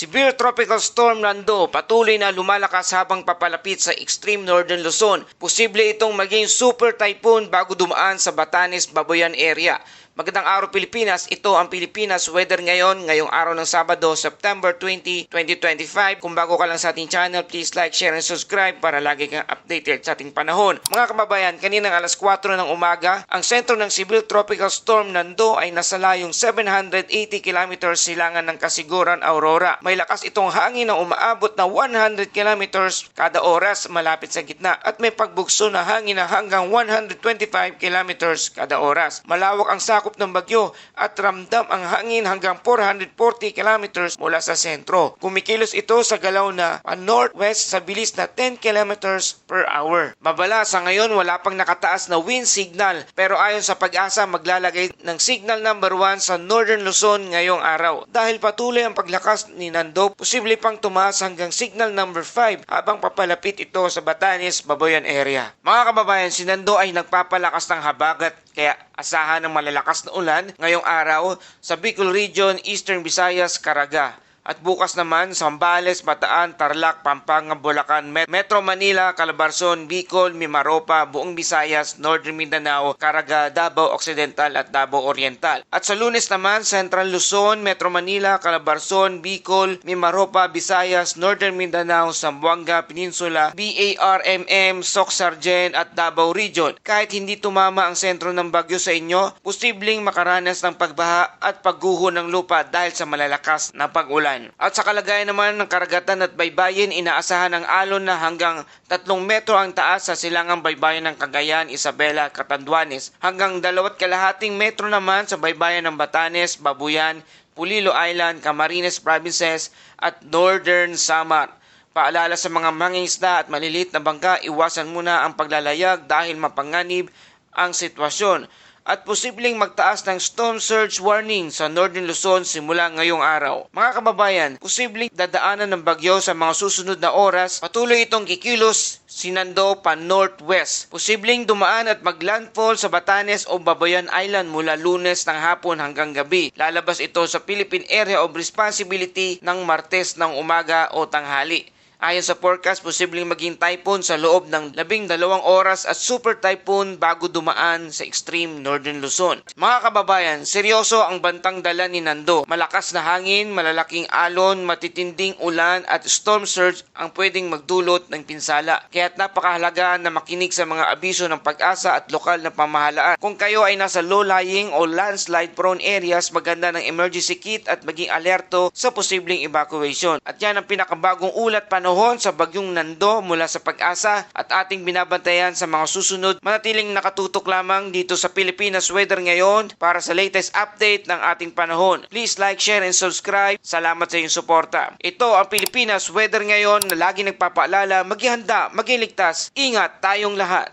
Severe Tropical Storm Nando patuloy na lumalakas habang papalapit sa extreme northern Luzon. Posible itong maging super typhoon bago dumaan sa Batanes, Babuyan area. Magandang araw Pilipinas, ito ang Pilipinas Weather ngayon, ngayong araw ng Sabado, September 20, 2025. Kung bago ka lang sa ating channel, please like, share, and subscribe para lagi kang updated sa ating panahon. Mga kababayan, kaninang alas 4 ng umaga, ang sentro ng Severe Tropical Storm Nando ay nasa layong 780 km silangan ng Kasiguran, Aurora. May lakas itong hangin na umaabot na 100 km kada oras malapit sa gitna at may pagbugso na hangin na hanggang 125 km kada oras. Malawak ang sakop ng bagyo at ramdam ang hangin hanggang 440 km mula sa sentro. Kumikilos ito sa galaw na northwest sa bilis na 10 km per hour. Mabala sa ngayon wala pang nakataas na wind signal pero ayon sa Pag-asa maglalagay ng signal number 1 sa Northern Luzon ngayong araw. Dahil patuloy ang paglakas ni Nando, posible pang tumaas hanggang signal number 5 habang papalapit ito sa Batanes, Babuyan area. Mga kababayan, si Nando ay nagpapalakas ng habagat kaya asahan ng malalakas na ulan ngayong araw sa Bicol Region, Eastern Visayas, Caraga. At bukas naman sa Zambales, Bataan, Tarlac, Pampanga, Bulacan, Metro Manila, Calabarzon, Bicol, Mimaropa, buong Visayas, Northern Mindanao, Caraga, Davao Occidental at Davao Oriental. At sa Lunes naman, Central Luzon, Metro Manila, Calabarzon, Bicol, Mimaropa, Visayas, Northern Mindanao, Zamboanga Peninsula, BARMM, Soc-Sargen at Davao Region. Kahit hindi tumama ang sentro ng bagyo sa inyo, posibleng makaranas ng pagbaha at pagguho ng lupa dahil sa malalakas na pag-ulan. At sa kalagayan naman ng karagatan at baybayin, inaasahan ng alon na hanggang 3 metro ang taas sa silangang baybayin ng Cagayan, Isabela, Catanduanes, hanggang 2.5 metro naman sa baybayin ng Batanes, Babuyan, Pulilo Island, Camarines Provinces at Northern Samar. Paalala sa mga mangingisda at maliliit na bangka, iwasan muna ang paglalayag dahil mapanganib ang sitwasyon. At posibleng magtaas ng storm surge warning sa Northern Luzon simula ngayong araw. Mga kababayan, posibleng dadaanan ng bagyo sa mga susunod na oras. Patuloy itong kikilos si Nando pa northwest. Posibleng dumaan at maglandfall sa Batanes o Babuyan Island mula Lunes ng hapon hanggang gabi. Lalabas ito sa Philippine Area of Responsibility ng Martes ng umaga o tanghali. Ayon sa forecast, posibleng maging typhoon sa loob ng 12 oras at super typhoon bago dumaan sa extreme northern Luzon. Mga kababayan, seryoso ang bantang dala ni Nando. Malakas na hangin, malalaking alon, matitinding ulan at storm surge ang pwedeng magdulot ng pinsala. Kaya't napakahalaga na makinig sa mga abiso ng Pag-asa at lokal na pamahalaan. Kung kayo ay nasa low-lying o landslide-prone areas, maganda ng emergency kit at maging alerto sa posibleng evacuation. At yan ang pinakabagong ulat panahon sa bagyong Nando mula sa Pag-asa at ating binabantayan sa mga susunod. Manatiling nakatutok lamang dito sa Pilipinas Weather ngayon para sa latest update ng ating panahon. Please like, share, and subscribe. Salamat sa iyong suporta. Ito ang Pilipinas Weather ngayon na lagi nagpapaalala, maghihanda, maging ligtas. Ingat tayong lahat.